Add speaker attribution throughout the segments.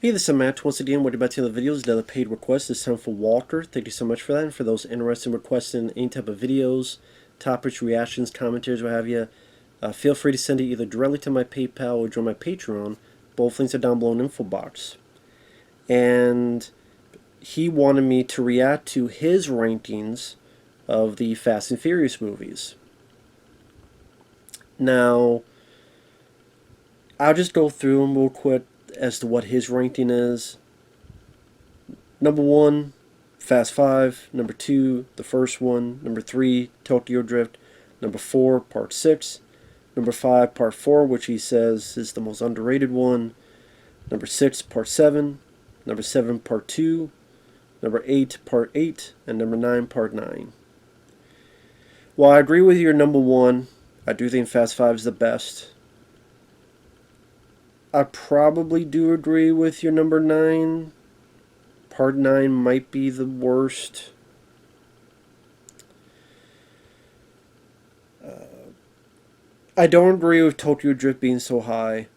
Speaker 1: Hey, this is Matt. Once again, welcome back to the videos. Another paid request. This time for Walter. Thank you so much for that. And for those interested in requesting any type of videos, topics, reactions, commentaries, what have you, feel free to send it either directly to my PayPal or join my Patreon. Both links are down below in the info box. And he wanted me to react to his rankings of the Fast and Furious movies. Now, I'll just go through them real quick as to what his ranking is. Number 1, Fast 5. Number 2, the first one. Number 3, Tokyo Drift. Number 4, Part 6. Number 5, Part 4, which he says is the most underrated one. Number 6, Part 7. Number 7, Part 2. Number 8, Part 8. And number 9, Part 9. While I agree with your number 1, I do think Fast 5 is the best. I probably do agree with your number 9. Part 9 might be the worst. I don't agree with Tokyo Drift being so high.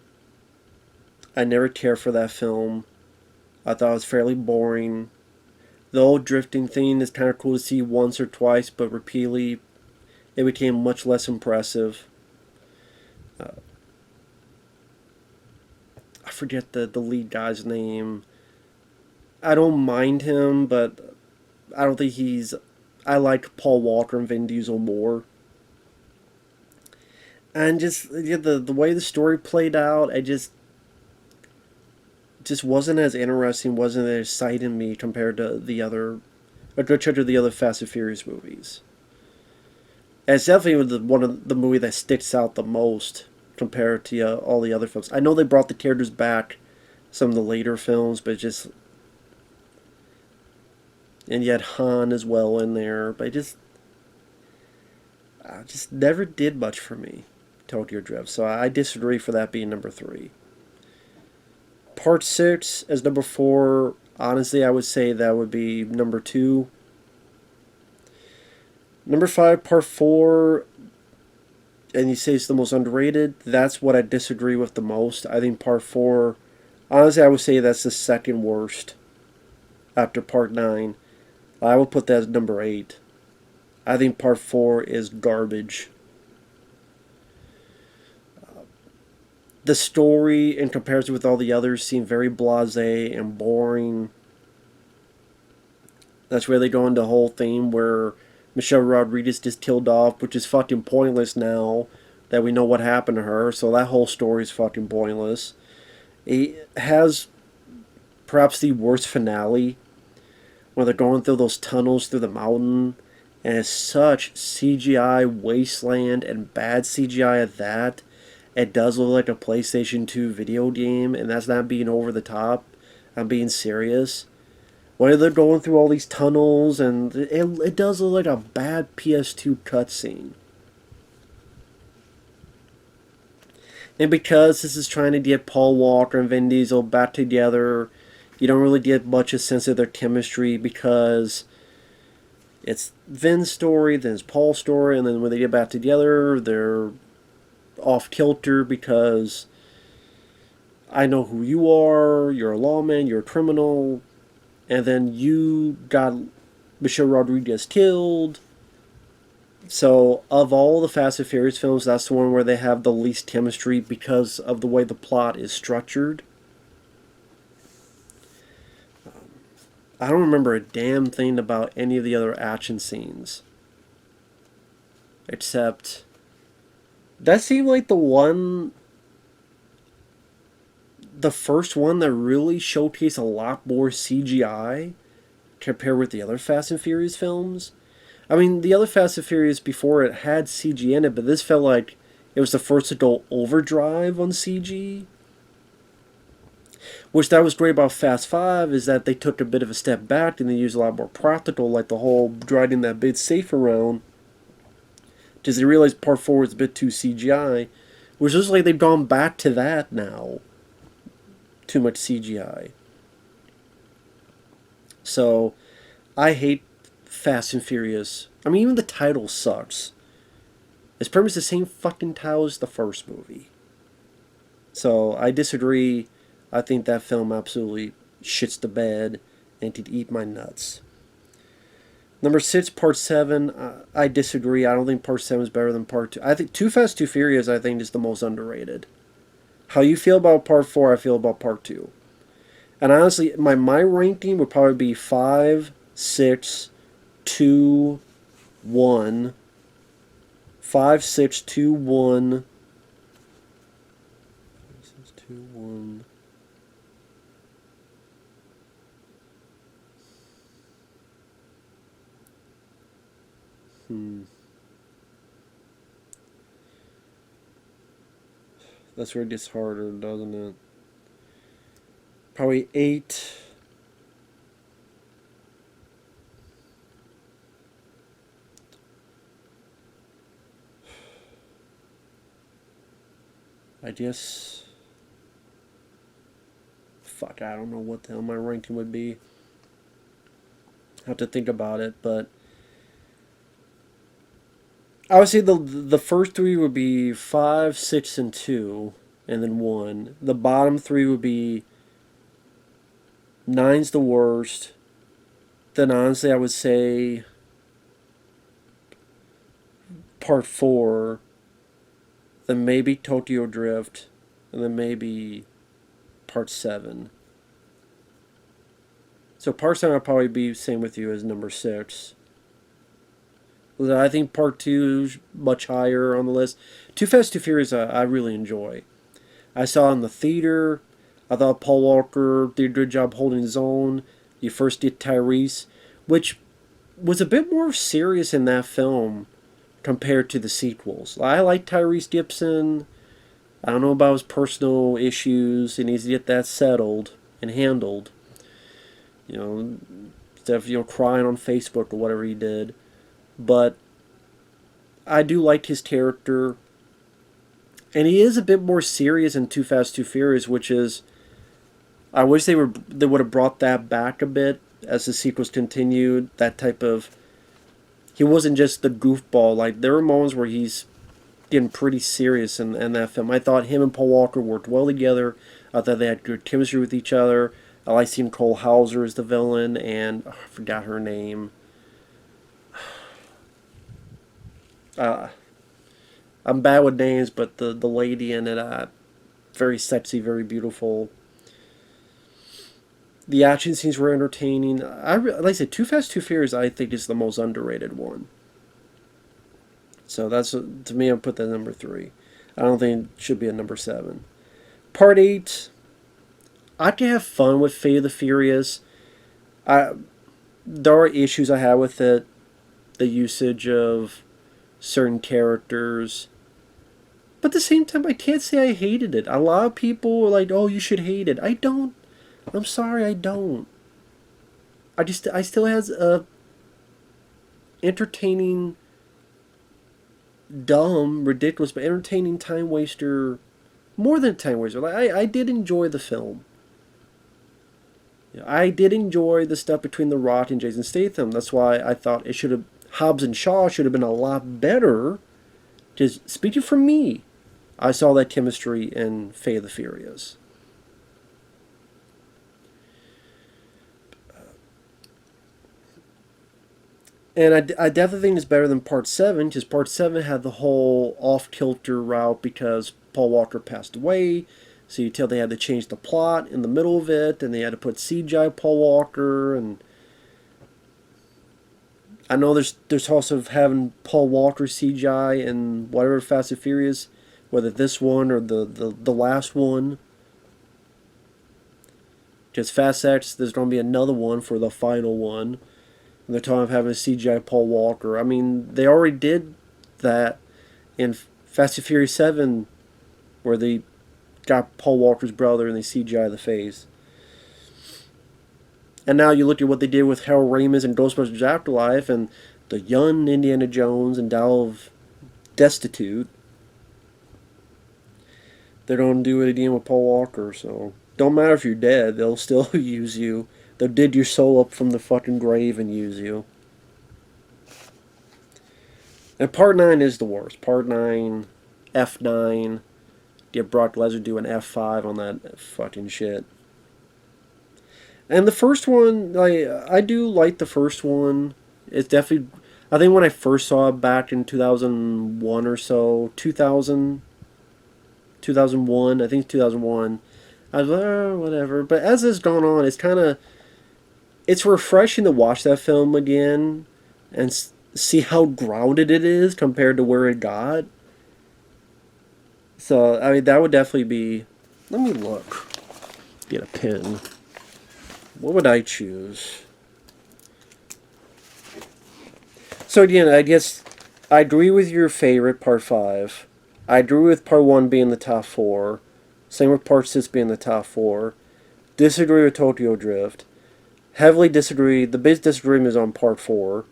Speaker 1: I never cared for that film. I thought it was fairly boring. The old drifting thing is kind of cool to see once or twice, but repeatedly it became much less impressive. I forget the lead guy's name. I don't mind him, but I don't think he's... I like Paul Walker and Vin Diesel more. And just the way the story played out, I just wasn't as interesting, wasn't as exciting me compared to the other... a good chunk of the other Fast and Furious movies. And it's definitely one of the movie that sticks out the most compared to all the other films. I know they brought the characters back, some of the later films, but just... and yet Han as well in there, but it just never did much for me, Tokyo Drift. So I disagree for that being number 3. Part 6 as number 4, honestly I would say that would be number 2. Number 5, Part 4, and you say it's the most underrated, that's what I disagree with the most. I think Part 4, honestly I would say that's the second worst after Part 9. I would put that as number 8. I think Part 4 is garbage. The story, in comparison with all the others, seemed very blasé and boring. That's where they go into the whole theme where Michelle Rodriguez just killed off, which is fucking pointless now that we know what happened to her. So that whole story is fucking pointless. It has perhaps the worst finale, where they're going through those tunnels through the mountain, and it's such CGI wasteland and bad CGI at that. It does look like a PlayStation 2 video game, and that's not being over the top. I'm being serious. When they're going through all these tunnels, and it does look like a bad PS2 cutscene. And because this is trying to get Paul Walker and Vin Diesel back together, you don't really get much a sense of their chemistry, because it's Vin's story, then it's Paul's story, and then when they get back together, they're off kilter because I know who you are, you're a lawman, you're a criminal, and then you got Michelle Rodriguez killed. So of all the Fast and Furious films, that's the one where they have the least chemistry because of the way the plot is structured. I don't remember a damn thing about any of the other action scenes. Except... that seemed like the first one that really showcased a lot more CGI compared with the other Fast and Furious films. I mean, the other Fast and Furious before it had CG in it, but this felt like it was the first to go overdrive on CG. Which that was great about Fast 5, is that they took a bit of a step back and they used a lot more practical, like the whole driving that big safe around. Because they realized Part 4 was a bit too CGI. Which looks like they've gone back to that now. Too much CGI. So, I hate Fast and Furious. I mean, even the title sucks. It's pretty much the same fucking title as the first movie. So, I disagree I think that film absolutely shits the bed and to eat my nuts. Number 6, Part 7. I disagree. I don't think Part 7 is better than Part 2. I think Too Fast, Too Furious, I think, is the most underrated. How you feel about Part 4, I feel about Part 2. And honestly, my ranking would probably be 5, 6, 2, 1. 5, 6, 2, 1. 6, 2, 1. That's where it gets harder, doesn't it? Probably 8. I guess. Fuck, I don't know what the hell my ranking would be. I have to think about it, but I would say the first three would be 5, 6, and 2, and then 1. The bottom three would be 9's the worst. Then honestly, I would say Part 4. Then maybe Tokyo Drift, and then maybe Part 7. So Part 7 will probably be same with you as number 6. I think Part 2 is much higher on the list. Too Fast, Too Furious, I really enjoy. I saw it in the theater. I thought Paul Walker did a good job holding his own. You first get Tyrese, which was a bit more serious in that film compared to the sequels. I like Tyrese Gibson. I don't know about his personal issues. He needs to get that settled and handled. Instead of crying on Facebook or whatever he did. But I do like his character. And he is a bit more serious in Too Fast, Too Furious, which is, I wish they would have brought that back a bit as the sequels continued. That type of, he wasn't just the goofball. Like there were moments where he's getting pretty serious in that film. I thought him and Paul Walker worked well together. I thought they had good chemistry with each other. I like seeing Cole Hauser as the villain, and I forgot her name. I'm bad with names, but the lady in it, very sexy, very beautiful. The action scenes were entertaining. Like I said, Too Fast, Too Furious, I think is the most underrated one. So that's, to me, I'll put that number 3. I don't think it should be a number 7. Part 8, I can have fun with Fate of the Furious. There are issues I have with it. The usage of certain characters. But at the same time, I can't say I hated it. A lot of people are like, oh, you should hate it. I don't. I'm sorry, I don't. I still has a entertaining, dumb, ridiculous, but entertaining time waster. More than a time waster. I did enjoy the film. I did enjoy the stuff between The Rock and Jason Statham. That's why I thought it should have, Hobbs and Shaw should have been a lot better. Just speaking for me, I saw that chemistry in Fate of the Furious. And I definitely think it's better than Part 7, because Part 7 had the whole off-kilter route because Paul Walker passed away. So you tell they had to change the plot in the middle of it, and they had to put CGI Paul Walker, and I know there's also of having Paul Walker CGI in whatever Fast and Furious, whether this one or the last one. Because Fast X, there's going to be another one for the final one. And they're talking of having a CGI Paul Walker. I mean, they already did that in Fast and Furious 7, where they got Paul Walker's brother and they CGI the face. And now you look at what they did with Harold Ramis and Ghostbusters Afterlife and the young Indiana Jones and Delve Destitute. They're going to do it again with Paul Walker, so don't matter if you're dead, they'll still use you. They'll dig your soul up from the fucking grave and use you. And Part 9 is the worst. Part 9, F9, get Brock Lesnar do an F5 on that fucking shit. And the first one, like, I do like the first one. It's definitely, I think when I first saw it back in 2001 or so, 2001, I think it's 2001, I was like, oh, whatever. But as it's gone on, it's kind of, it's refreshing to watch that film again and see how grounded it is compared to where it got. So, I mean, that would definitely be, let me look, get a pen. What would I choose? So again, I guess I agree with your favorite, part 5. I agree with part 1 being the top 4. Same with part 6 being the top 4. Disagree with Tokyo Drift. Heavily disagree. The biggest disagreement is on part 4.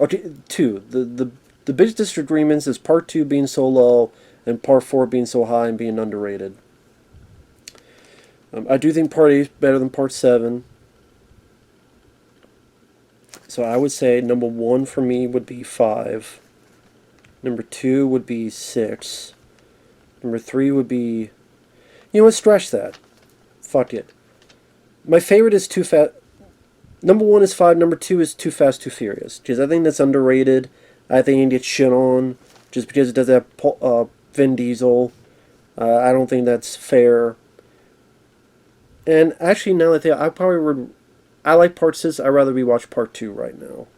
Speaker 1: Okay, 2. The biggest disagreements is part 2 being so low and part 4 being so high and being underrated. I do think part 8 is better than part 7. So I would say number 1 for me would be 5. Number 2 would be 6. Number 3 would be... You know what? Scratch that. Fuck it. My favorite is Too Fast... Number 1 is 5. Number 2 is Too Fast, Too Furious. Because I think that's underrated. I think it gets shit on. Just because it does have Vin Diesel. I don't think that's fair. And actually, now that I think, I probably would... I like part 6. I'd rather rewatch part 2 right now.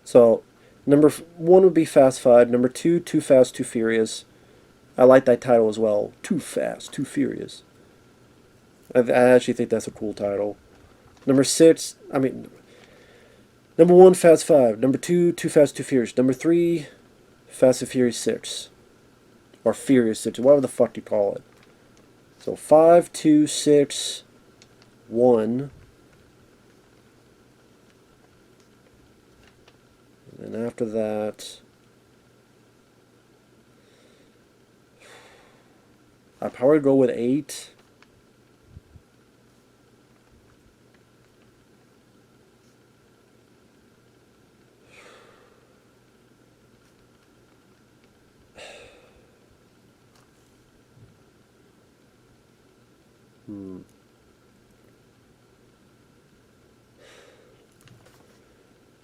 Speaker 1: So, number 1 would be Fast 5. Number 2, Too Fast, Too Furious. I like that title as well. Too Fast, Too Furious. I actually think that's a cool title. Number 6, number 1, Fast 5. Number 2, Too Fast, Too Furious. Number 3, Fast and Furious 6. Or Furious 6, whatever the fuck you call it. So 5, 2, 6, 1. And after that, I'd probably go with 8.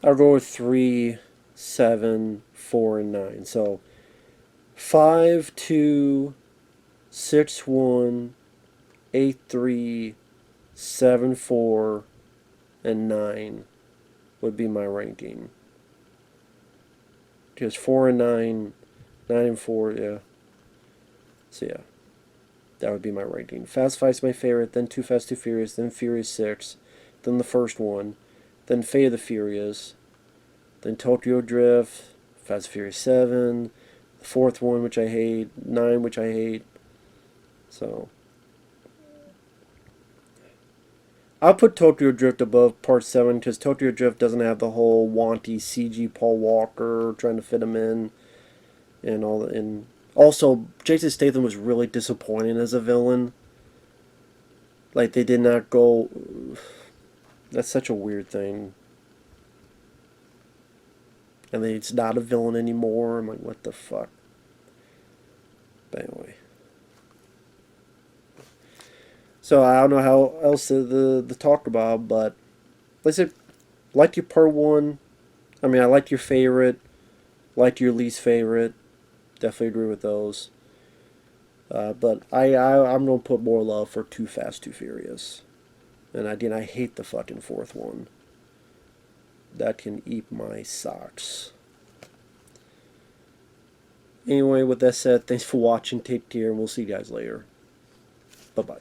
Speaker 1: I'll go with 3, 7, 4, and 9. So 5, 2, 6, 1, 8, 3, 7, 4, and 9 would be my ranking. Because 4 and 9, 9 and 4, yeah. So yeah, that would be my ranking. Fast 5 is my favorite, then Too Fast, Too Furious, then Furious 6, then the first one, then Fate of the Furious, then Tokyo Drift, Fast and Furious 7, the fourth one, which I hate, 9, which I hate. So I'll put Tokyo Drift above part 7 because Tokyo Drift doesn't have the whole wanty CG Paul Walker trying to fit him in and all that. And also, Jason Statham was really disappointing as a villain. Like, they did not go... That's such a weird thing. And then he's not a villain anymore. I'm like, what the fuck? But anyway. So I don't know how else to talk about, but like I said, like your part 1. I mean, I like your favorite, like your least favorite. Definitely agree with those. But I'm gonna put more love for Too Fast, Too Furious. And again, I hate the fucking fourth one. That can eat my socks. Anyway, with that said, thanks for watching. Take care, and we'll see you guys later. Bye-bye.